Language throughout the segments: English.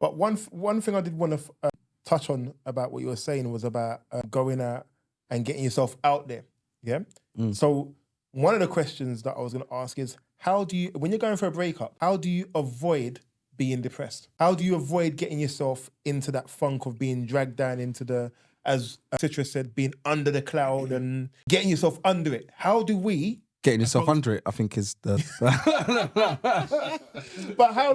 But one thing I did want to touch on about what you were saying was about going out and getting yourself out there. Yeah. So one of the questions that I was going to ask is, how do you, when you're going for a breakup, how do you avoid being depressed? How do you avoid getting yourself into that funk of being dragged down into the, as Citra said, being under the cloud and getting yourself under it? How do we... Getting yourself under it, I think, is the... But how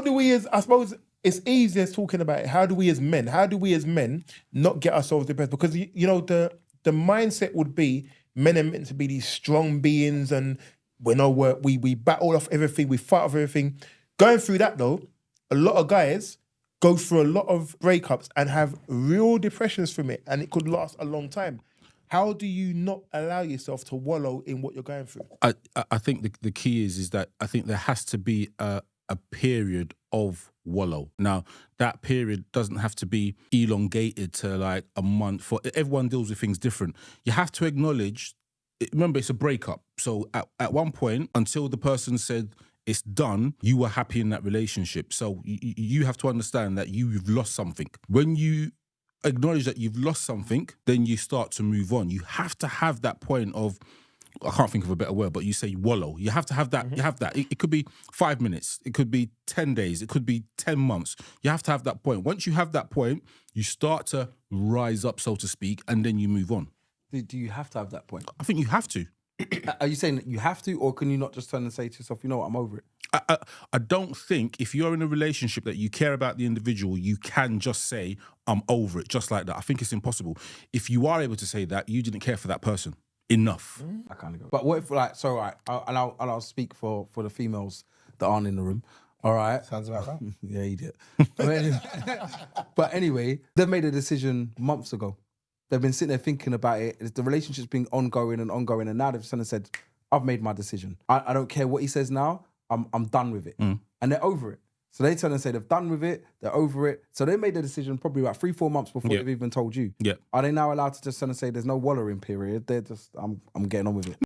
do we as, I suppose it's easier talking about it, how do we as men not get ourselves depressed? Because, you know, the mindset would be men are meant to be these strong beings and we battle off everything, we fight off everything. Going through that though, a lot of guys go through a lot of breakups and have real depressions from it, and it could last a long time. How do you not allow yourself to wallow in what you're going through? I think the key is that I think there has to be a period of wallow. Now, that period doesn't have to be elongated to like a month. For everyone deals with things different. You have to acknowledge, remember, it's a breakup. So at one point, until the person said it's done, you were happy in that relationship. So you have to understand that you've lost something. When you acknowledge that you've lost something, then you start to move on. You have to have that point of, I can't think of a better word, but you say wallow. You have to have that. You have that. It could be 5 minutes. It could be 10 days. It could be 10 months. You have to have that point. Once you have that point, you start to rise up, so to speak, and then you move on. Do you have to have that point? I think you have to. Are you saying that you have to, or can you not just turn and say to yourself, you know what, I'm over it? I don't think if you're in a relationship that you care about the individual, you can just say, I'm over it, just like that. I think it's impossible. If you are able to say that, you didn't care for that person enough. I kind of go. But what if, like, so, right, I'll speak for the females that aren't in the room. All right. Sounds about right. Yeah, you did. But anyway, they've made a decision months ago. They've been sitting there thinking about it. The relationship's been ongoing, and now they've suddenly said, I've made my decision. I don't care what he says now. I'm done with it. And they're over it. So they turn and say they've done with it, they're over it. So they made the decision probably about 3-4 months before they've even told you. Yeah. Are they now allowed to just turn and say there's no wallowing period? They're just, I'm getting on with it.